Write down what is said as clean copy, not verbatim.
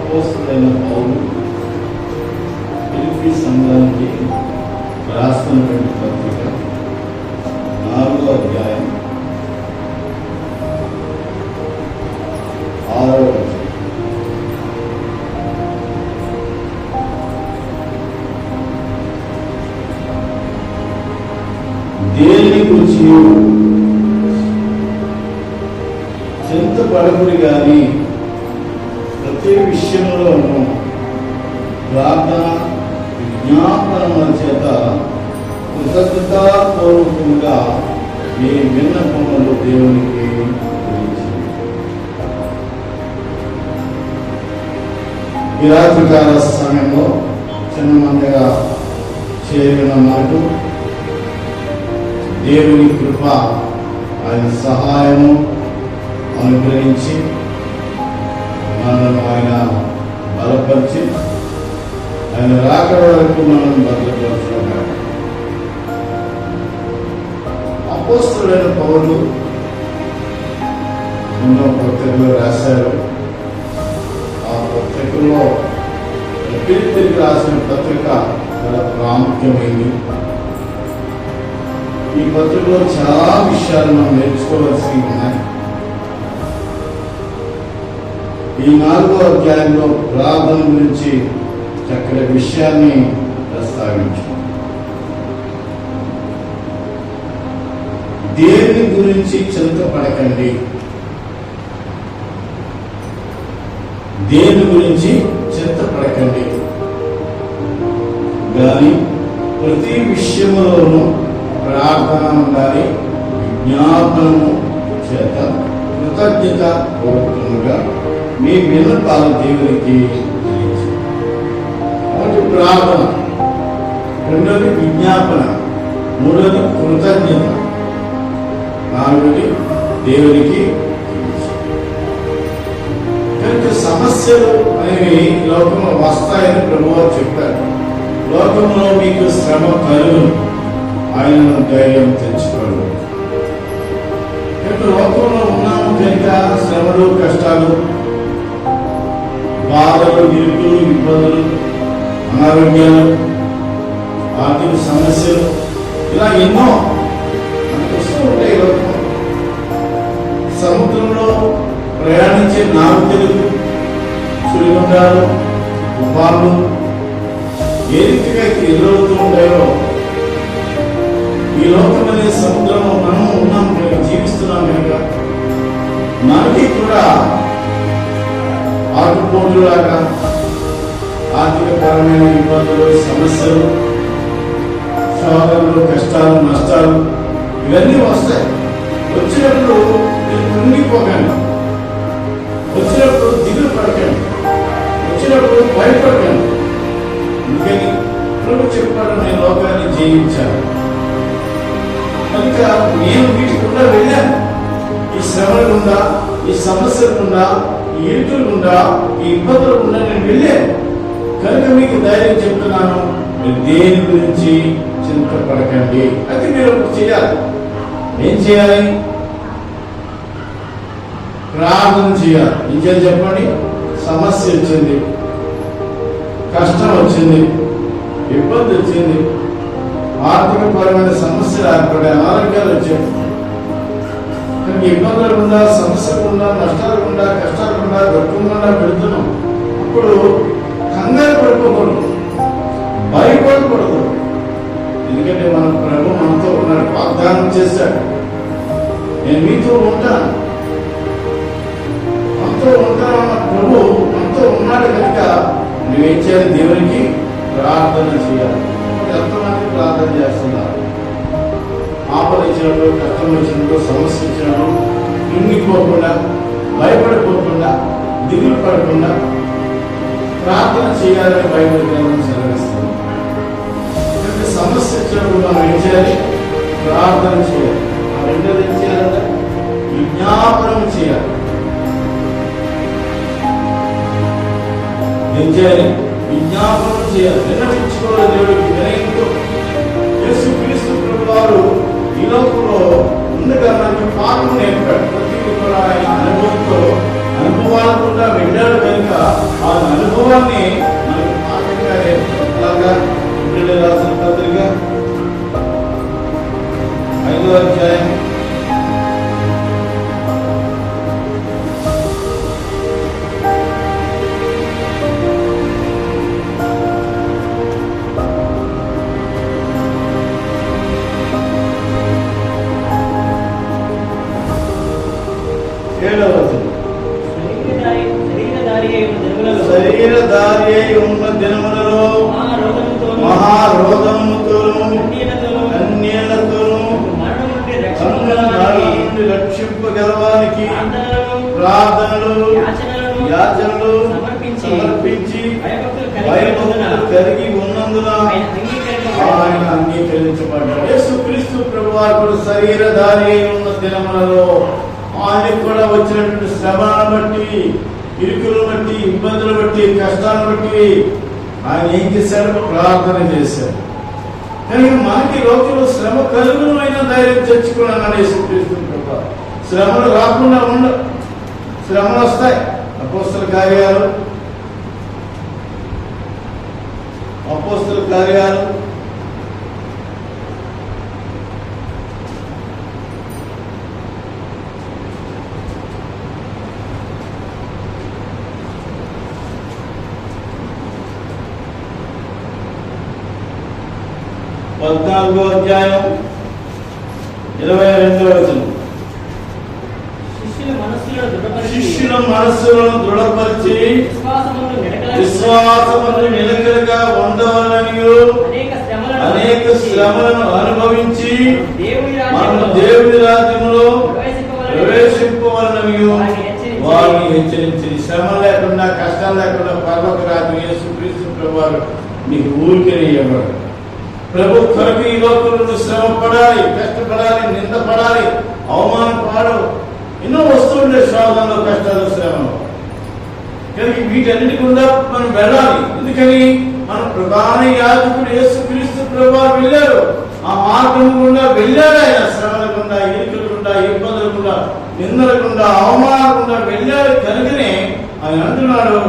అపోస్తలుడైన పౌలు ఫిలిప్పీ సంఘానికి రాస్తున్నటువంటి పత్రిక 4వ అధ్యాయం 6వ వచనం. దేని గురించి చింతపడకుడి గాని ప్రతి విషయంలోనూ ప్రార్థన విజ్ఞాపనల చేత కృతజ్ఞతాపూర్వకంగా మీ విన్నపములు దేవునికి తెలియజేయండి. ఈ రాత్రికాల సమయంలో చిన్న మందిగా చేరిన మనకు దేవుని కృప, ఆయన సహాయము అనుగ్రహించి మనల్ని ఆయన బలపరిచి ఆయన రాకడ వరకు మనం భద్రపరుచుకున్నాడు. అపోస్తలుడైన పౌలు ఎన్నో పత్రికలు రాశారు. ఆ పత్రికలో ఫిలిప్పీకి రాసిన పత్రిక చాలా ప్రాముఖ్యమైంది. ఈ పత్రికలో చాలా విషయాలు మనం నేర్చుకోవాల్సి ఉన్నాయి. ఈ 4వ అధ్యాయంలో ప్రార్థన గురించి చక్కటి విషయాన్ని ప్రస్తావించాం. దేని గురించి చింతపడకండి, దేని గురించి చింతపడకండి కానీ ప్రతి విషయంలోనూ ప్రార్థన ఉండాలి, విజ్ఞాపనము చేత కృతజ్ఞత పూర్వకంగా మీ విన్నపాలు దేవునికి తెలియజేయండి. ఒకటి ప్రార్థన, రెండోది విజ్ఞాపన, మూడోది కృతజ్ఞత, నాలుగోది దేవునికి కనుక సమస్యలు అనేవి లోకంలో వస్తాయని ప్రభువు చెప్పారు. లోకంలో మీకు శ్రమ కలుగును, ఆయనను ధైర్యం తెచ్చుకోండి. కనుక లోకంలో ఉన్నాము కనుక శ్రమలు, కష్టాలు, బాధలు, ఇరుకులు, ఇబ్బందులు, అనారోగ్యాలు, ఆర్థిక సమస్యలు, ఇలా ఎన్నో మనకు వస్తూ ఉంటాయి. లోకం సముద్రంలో ప్రయాణించే నావికులకు సుడిగుండాలు, తుఫాన్లు ఏ రీతిగా ఎదురవుతూ ఉంటాయో ఈ లోకం అనే సముద్రంలో మనం ఉన్నాం కనుక, జీవిస్తున్నాం కనుక మనకి కూడా ఆటుపోటులాగా ఆర్థికపరమైన ఇబ్బందులు, సమస్యలు, శోధనలు, కష్టాలు, నష్టాలు ఇవన్నీ వస్తాయి. వచ్చినప్పుడు మీరు కృంగిపోకండి, వచ్చినప్పుడు దిగులు పడకండి, వచ్చినప్పుడు భయపడకండి. అందుకని ప్రభు చెప్పాడు, నేను లోకాన్ని జయించాను కనుక నేను వీటి గుండా వెళ్ళాను. ఈ శ్రమల గుండా, ఈ సమస్యల గుండా, ఈ ఇరుకుల గుండా, ఈ ఇబ్బందుల గుండా నేను వెళ్ళాను కనుక మీకు ధైర్యం చెప్తున్నాను, మీరు దేని గురించి చింతపడకండి. అయితే మీరు చేయాలి. ఏం చేయాలి? ప్రార్థన చేయాలి. ఏం చేయాలి చెప్పండి? సమస్య వచ్చింది, కష్టం వచ్చింది, ఇబ్బంది వచ్చింది, ఆర్థికపరమైన సమస్యలు ఏర్పడే, అనారోగ్యాలు వచ్చాయి. ఇబ్బందులు గుండా, సమస్యలు గుండా, నష్టాలు గుండా, కష్టాలు గుండా, దుఃఖం గుండా పెడుతున్నాం. అప్పుడు కంగారు పడిపోకూడదు, భయపడకూడదు. ఎందుకంటే మన ప్రభు మనతో ఉన్నాడు, వాగ్దానం చేశాడు, నేను మీతో ఉంటాను, మనతో ఉంటానన్న ప్రభు మనతో ఉన్నాడు కనుక నువ్వేం చేయాలి? దేవునికి ప్రార్థన చేయాలి. ఎంతమంది ప్రార్థన చేస్తున్నారు? ఆపద వచ్చినప్పుడు, కష్టం వచ్చినప్పుడు, సమస్య వచ్చినప్పుడు కృంగిపోకుండా, భయపడిపోకుండా, దిగులు పడకుండా ప్రార్థన చేయాలని బైబిల్ గ్రంథం సెలవిస్తుంది. సమస్య వచ్చినప్పుడు మనం ఏం చేయాలి? ప్రార్థన చేయాలి. రెండోది ఏం చేయాలంటే విజ్ఞాపనం చేయాలి. ఏం చేయాలి? విజ్ఞాపనం చేయాలి. విన్నపించుకోవాలి దేవుడికి వినయంతో. యేసు క్రీస్తు ప్రభువు వారు ఈ లోకంలో ముందుగా మనకి పాఠం నేర్పాడు. ప్రతి ఒక్కరు ఆయన అనుభవంతో, అనుభవాలు కూడా వెళ్ళాడు కనుక ఆ గర్వాన్ని మనకు ఆటంగా అలాగా రాసిన పత్రిక 5వ అధ్యాయం 7వ వచనం. శరీరధారి అయి ఉన్న దినములలో మహారోధముతోను కన్యలతోను నుండి రక్షింపగలవానికి ప్రార్థనలు యాచనలు సమర్పించి భయభక్తులు కలిగి ఉన్నందున ఆయన అంగీకరించబడ్డాడు. యేసుక్రీస్తు ప్రభువారు శరీరధారి అయి ఉన్న దినములలో ఆయనకు కూడా వచ్చినటువంటి శ్రమను బట్టి, ఇరుకులను బట్టి, ఇబ్బందులు బట్టి, కష్టాలను బట్టి ఆయన ఏం చేశాడు? ప్రార్థన చేశాడు. కానీ మనకి లోకంలో శ్రమ కలుగునైనా ధైర్యం తెచ్చుకున్నాను యేసుక్రీస్తు ప్రభువారు. శ్రమలు రాకుండా ఉండవు, శ్రమలు వస్తాయి. అపోస్తల కార్యాలు 14వ అధ్యాయం 22వ వచనం. శిష్యుల మనస్సులను దృఢపరిచి విశ్వాసమును నిలకడగా ఉండవాలనియు అనేక శ్రమలను అనుభవించి మనము దేవుని రాజ్యములో ప్రవేశింపవలననియు వారిని హెచ్చరించింది. శ్రమ లేకుండా, కష్టం లేకుండా పరలోక రాజ్యం యేసుక్రీస్తు ప్రభువారు నీకు ఊరికే ఇవ్వడు. ప్రభు కొరకు ఈ లోకంలో శ్రమ పడాలి, కష్టపడాలి, నిందపడాలి, అవమానపడాలి, ఎన్నో వస్తుండే శోధనలో, కష్టాలు, శ్రమలు. కానీ వీటన్నిటి గుండా మనం వెళ్ళాలి. ఎందుకని మన ప్రధాన యాజకుడు యేసుక్రీస్తు ప్రభువారు వెళ్ళారు. ఆ మార్గం గుండా వెళ్ళాడు. ఆయన శ్రమల గుండా, ఇరుకుల గుండా, ఇబ్బందుల గుండా, నిందల గుండా, అవమానాల గుండా వెళ్ళాడు. కనుకనే ఆయన అంటున్నాడు,